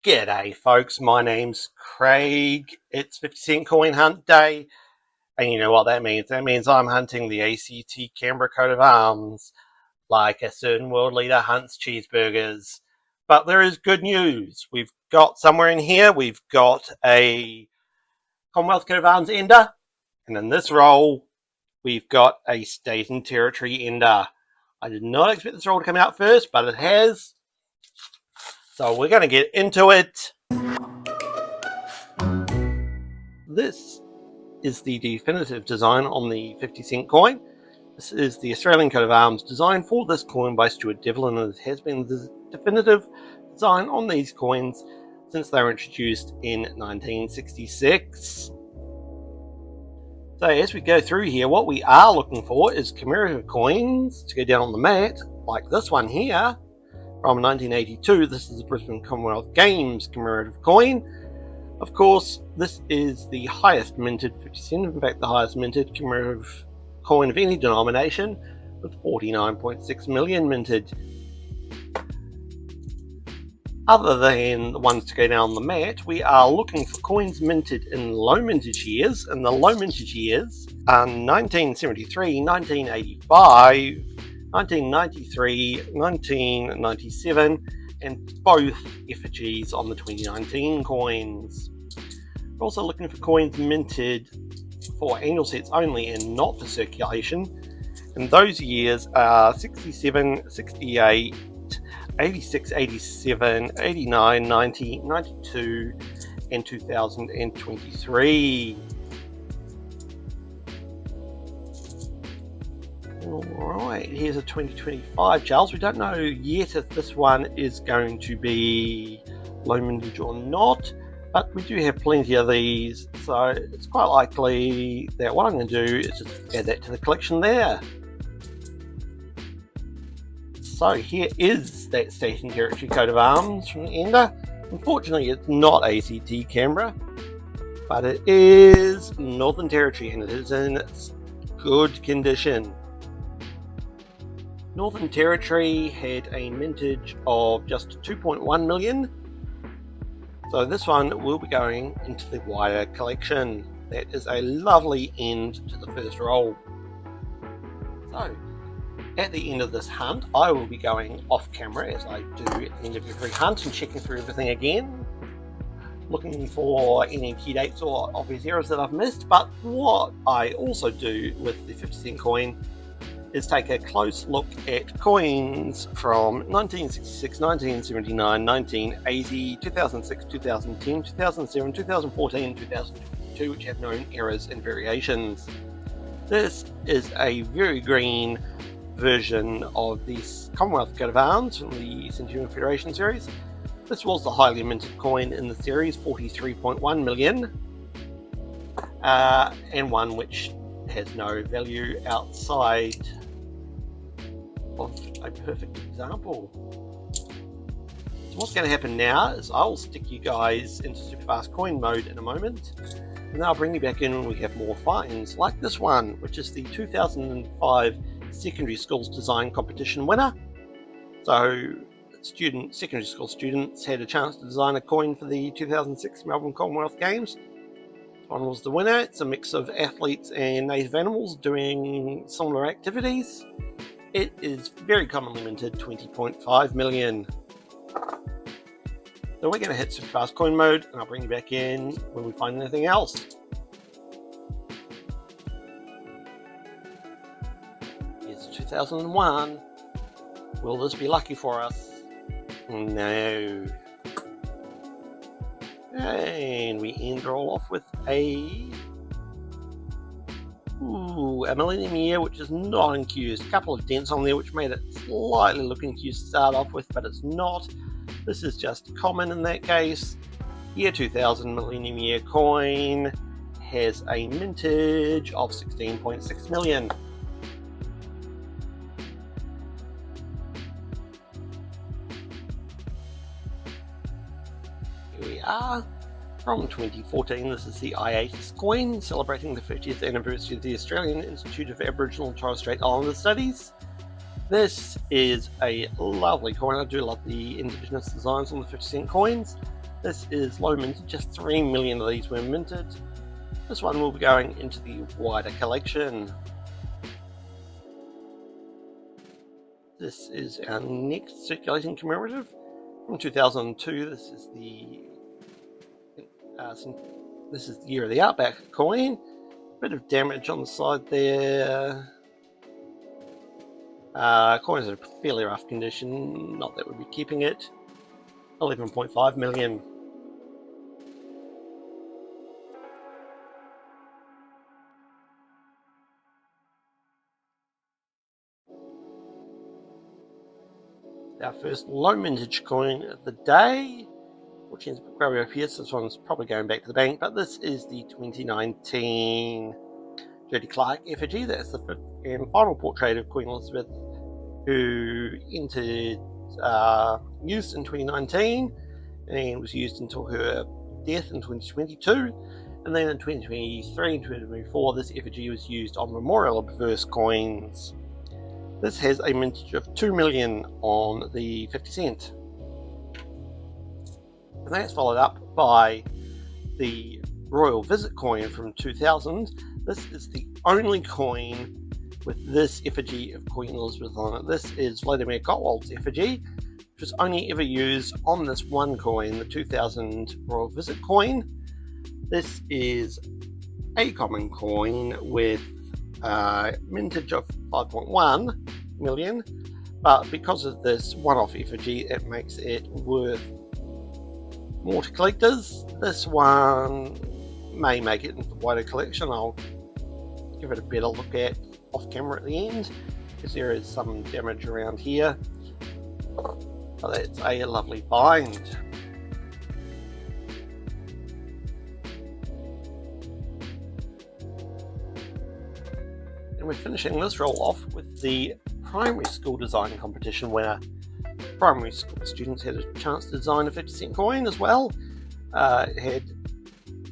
G'day folks, my name's Craig. It's 50-cent coin hunt day, and you know what that means. That means I'm hunting the ACT Canberra coat of arms like a certain world leader hunts cheeseburgers. But there is good news. We've got somewhere in here, we've got a Commonwealth coat of arms ender, and in this roll we've got a state and territory ender. I did not expect this roll to come out first, but it has. So we're going to get into it. This is the definitive design on the 50-cent coin. This is the Australian coat of arms designed for this coin by Stuart Devlin, and it has been the definitive design on these coins since they were introduced in 1966. So as we go through here, what we are looking for is commemorative coins to go down on the mat, like this one here from 1982. This is the Brisbane Commonwealth Games commemorative coin. Of course, this is the highest minted 50 cent, in fact the highest minted commemorative coin of any denomination, with 49.6 million minted. Other than the ones to go down the mat, we are looking for coins minted in low mintage years, and the low mintage years are 1973, 1985, 1993, 1997, and both effigies on the 2019 coins. We're also looking for coins minted for annual sets only and not for circulation, and those years are 67, 68, 86, 87, 89, 90, 92, and 2023. Alright, here's a 2025, Charles. We don't know yet if this one is going to be low mintage or not, but we do have plenty of these, so it's quite likely that what I'm going to do is just add that to the collection there. So here is that state and territory coat of arms from the ender. Unfortunately, it's not ACT Canberra, but it is Northern Territory, and it is in good condition. Northern Territory had a mintage of just 2.1 million, so this one will be going into the wider collection. That is a lovely end to the first roll. So, at the end of this hunt, I will be going off camera, as I do at the end of every hunt, and checking through everything again, looking for any key dates or obvious errors that I've missed. But what I also do with the 50-cent coin is take a close look at coins from 1966, 1979, 1980, 2006, 2010, 2007, 2014, 2022, which have known errors and variations. This is a very green version of this Commonwealth coat of arms from the Centennial Federation series. This was the highly minted coin in the series, 43.1 million, and one which has no value outside of a perfect example. So what's going to happen now is I'll stick you guys into super fast coin mode in a moment, and then I'll bring you back in when we have more finds, like this one, which is the 2005 secondary schools design competition winner. So secondary school students had a chance to design a coin for the 2006 Melbourne Commonwealth Games. This one was the winner. It's a mix of athletes and native animals doing similar activities. It is very commonly minted, 20.5 million. So we're going to hit super fast coin mode, and I'll bring you back in when we find anything else. Here's 2001. Will this be lucky for us? No. And we end roll off with a millennium year, which is not infused. A couple of dents on there which made it slightly look infused to start off with, but it's not. This is just common in that case. Year 2000 millennium year coin has a mintage of 16.6 million. Here we are. From 2014, this is the AEST coin, celebrating the 50th anniversary of the Australian Institute of Aboriginal and Torres Strait Islander Studies. This is a lovely coin. I do love the Indigenous designs on the 50-cent coins. This is low minted, just 3 million of these were minted. This one will be going into the wider collection. This is our next circulating commemorative from 2002. This is the year of the Outback coin. Bit of damage on the side there. Coin is in a fairly rough condition, not that we'll be keeping it. 11.5 million. Our first low mintage coin of the day, which is Mt Gravatt. This one's probably going back to the bank, but this is the 2019 Jodie Clark effigy. That's the fifth and final portrait of Queen Elizabeth, who entered use in 2019 and was used until her death in 2022. And then in 2023 and 2024, this effigy was used on memorial obverse coins. This has a mintage of 2 million on the 50 cent. And that's followed up by the Royal Visit coin from 2000. This is the only coin with this effigy of Queen Elizabeth on it. This is Vladimir Gottwald's effigy, which was only ever used on this one coin, the 2000 Royal Visit coin. This is a common coin with mintage of 5.1 million, but because of this one-off effigy, it makes it worth more to collectors. This one may make it into the wider collection. I'll give it a better look at off camera at the end, because there is some damage around here. But that's a lovely bind. And we're finishing this roll off with the primary school design competition, where primary school students had a chance to design a 50 cent coin as well. It had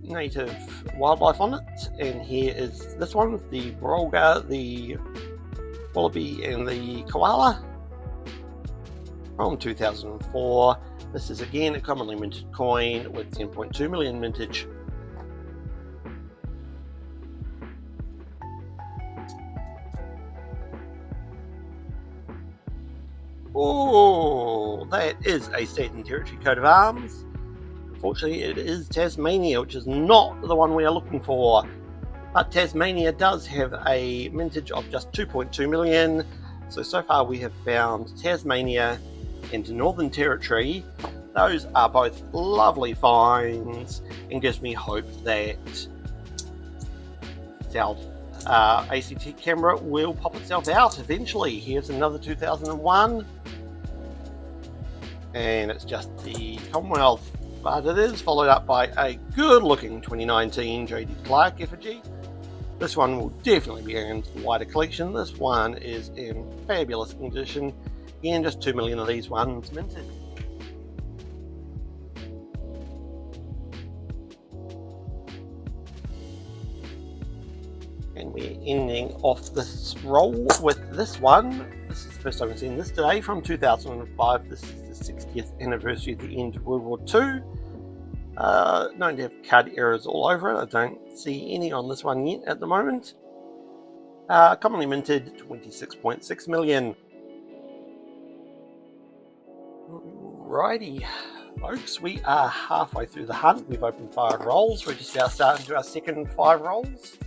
native wildlife on it, and here is this one with the Brolga, the wallaby and the koala from 2004. This is again a commonly minted coin with 10.2 million mintage. Oh, that is a state and territory coat of arms. Unfortunately, it is Tasmania, which is not the one we are looking for. But Tasmania does have a mintage of just 2.2 million. So far we have found Tasmania and Northern Territory. Those are both lovely finds and gives me hope that South ACT camera will pop itself out eventually. Here's another 2001, and it's just the Commonwealth, but it is followed up by a good looking 2019 Jodie Clark effigy. This one will definitely be going into the wider collection. This one is in fabulous condition. Again, just 2 million of these ones minted. And we're ending off this roll with this one. This is the first time I've seen this today, from 2005. This is the 60th anniversary of the end of World War II. Known to have card errors all over it. I don't see any on this one yet at the moment. Commonly minted, 26.6 million. Righty, folks, we are halfway through the hunt. We've opened 5 rolls. We're just now starting to do our second 5 rolls.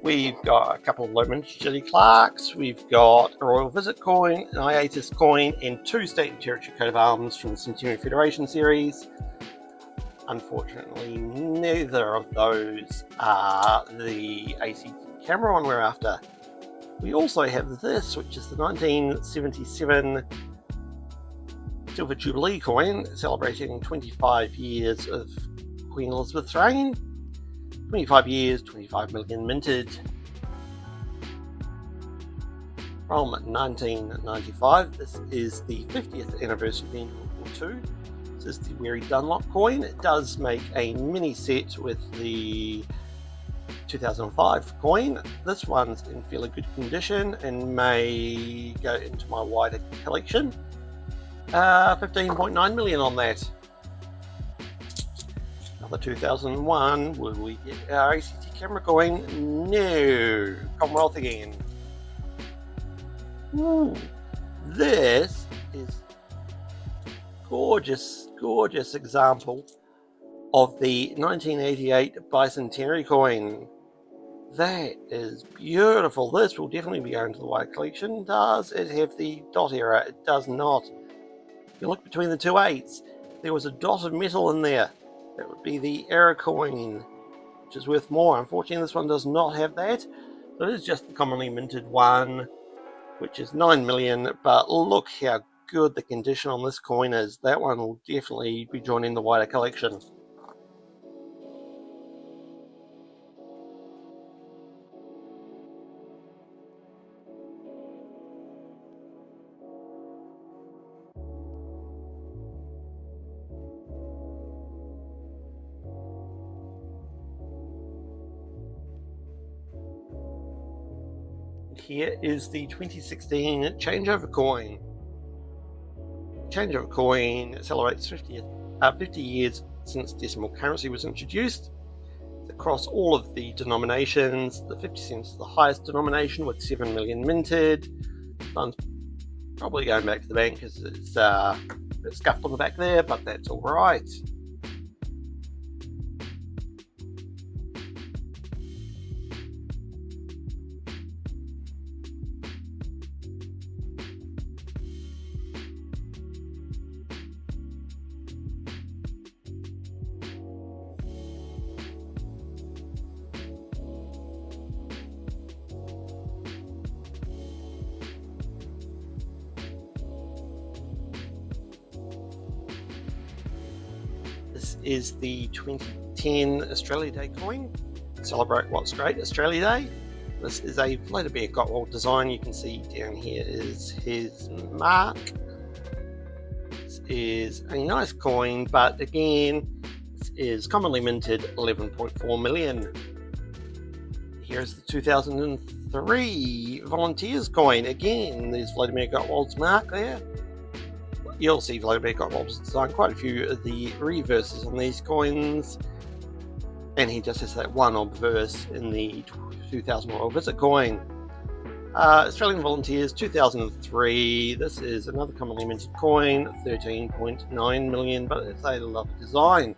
We've got a couple of low mintage Jodie Clarks. We've got a Royal Visit coin, an AEST coin, and 2 state and territory coat of arms from the Centenary Federation series. Unfortunately, neither of those are the ACT camera one we're after. We also have this, which is the 1977 Silver Jubilee coin, celebrating 25 years of Queen Elizabeth's reign. 25 years, 25 million minted. From 1995, this is the 50th anniversary of World War II. This is the Weary Dunlop coin. It does make a mini set with the 2005 coin. This one's in fairly good condition and may go into my wider collection. 15.9 million on that. Another 2001. Will we get our ACT camera coin? No. Commonwealth again. Ooh, this is gorgeous example of the 1988 bicentenary coin. That is beautiful. This will definitely be going to the white collection. Does it have the dot error? It does not. If you look between the two 8s, there was a dot of metal in there. That would be the error coin, which is worth more. Unfortunately, this one does not have that. So it is just the commonly minted one, which is 9 million. But look how good the condition on this coin is. That one will definitely be joining the wider collection. Here is the 2016 changeover coin. Changeover coin celebrates 50 years since decimal currency was introduced. It's across all of the denominations. The 50 cents is the highest denomination with 7 million minted. Funds probably going back to the bank because it's a bit scuffed on the back there, but that's all right. This is the 2010 Australia Day coin. Celebrate what's great, Australia Day. This is a Vladimir Gottwald design. You can see down here is his mark. This is a nice coin, but again, this is commonly minted 11.4 million. Here's the 2003 Volunteers coin. Again, there's Vladimir Gottwald's mark there. You'll see Vladimir Gottwald's designed quite a few of the reverses on these coins, and he just has that one obverse in the 2000 Royal Visit coin. Australian Volunteers 2003. This is another commonly minted coin, 13.9 million, but it's a lovely design.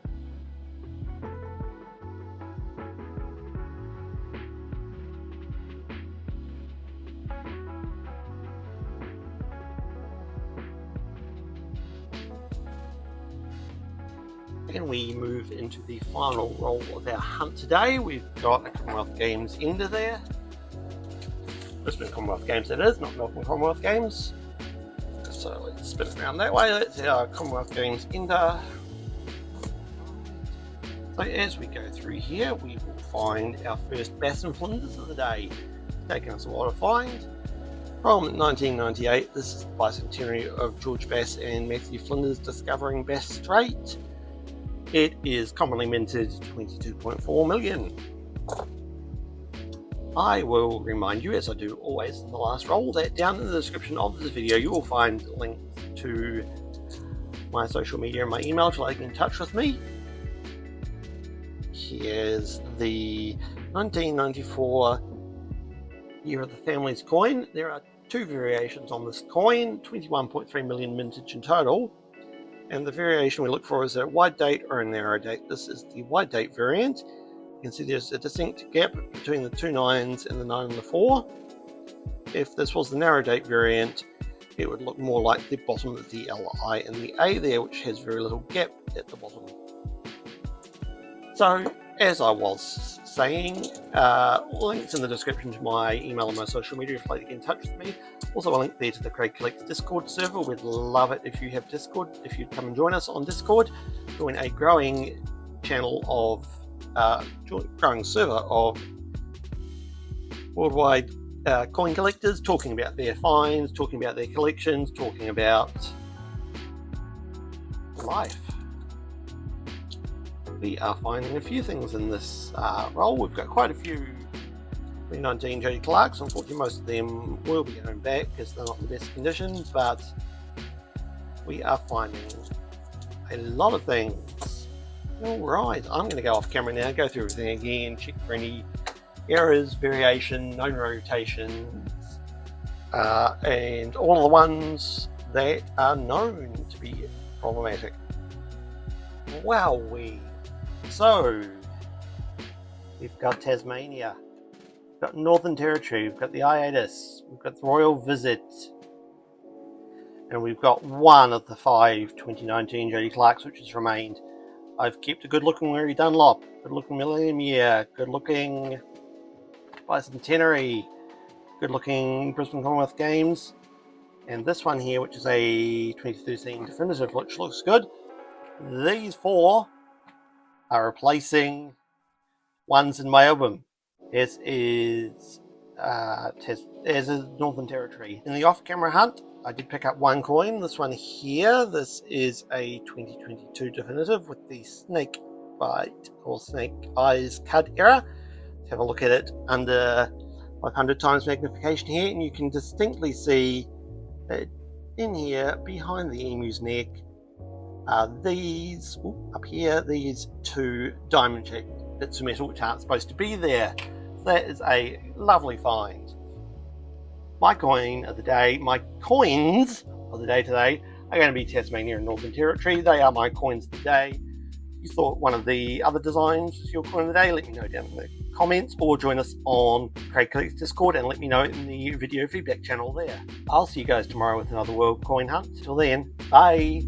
And we move into the final roll of our hunt today. We've got a Commonwealth Games Ender there. Brisbane Commonwealth Games that is, not Melbourne Commonwealth Games. So let's spin it around that way. That's our Commonwealth Games Ender. So as we go through here, we will find our first Bass and Flinders of the day. It's taken us a while to find. From 1998, this is the bicentenary of George Bass and Matthew Flinders discovering Bass Strait. It is commonly minted 22.4 million. I will remind you, as I do always in the last roll, that down in the description of this video you will find links to my social media and my email to get in touch with me. Here's the 1994 Year of the Family's coin. There are two variations on this coin, 21.3 million mintage in total. And the variation we look for is a wide date or a narrow date. This is the wide date variant. You can see there's a distinct gap between the two 9s and the 9 and the 4. If this was the narrow date variant, it would look more like the bottom of the LI and the A there, which has very little gap at the bottom. So, as I was saying, links in the description to my email and my social media if you'd like to get in touch with me. Also a link there to the Craig Collects Discord server. We'd love it if you have Discord, if you'd come and join us on Discord. Join a growing channel of, growing server of worldwide coin collectors talking about their finds, talking about their collections, talking about life. We are finding a few things in this roll. We've got quite a few 2019 Jody Clarks. Unfortunately, most of them will be going back because they're not in the best condition, but we are finding a lot of things. Alright, I'm going to go off camera now, go through everything again, check for any errors, variation, known rotations, and all of the ones that are known to be problematic. Wowee! So, we've got Tasmania, we've got Northern Territory, we've got the AEST, we've got the Royal Visit, and we've got one of the 5 2019 Jody Clarks which has remained. I've kept a good looking Mary Dunlop, good looking Millennium Year, good looking Bicentenary, good looking Brisbane Commonwealth Games, and this one here, which is a 2013 definitive, which looks good. These 4 are replacing ones in my album, as is Northern Territory. In the off-camera hunt, I did pick up 1 coin, this one here. This is a 2022 definitive with the snake bite or snake eyes cud error. Let's have a look at it under 500 times magnification here, and you can distinctly see that in here behind the emu's neck are these up here, these 2 diamond shaped bits of metal which aren't supposed to be there. So that is a lovely find. My coin of the day, my coins of the day today are going to be Tasmania and Northern Territory. They are my coins of the day. If you thought one of the other designs was your coin of the day, let me know down in the comments, or join us on Craig Collects Discord and let me know in the video feedback channel there. I'll see you guys tomorrow with another World Coin Hunt. Till then, bye!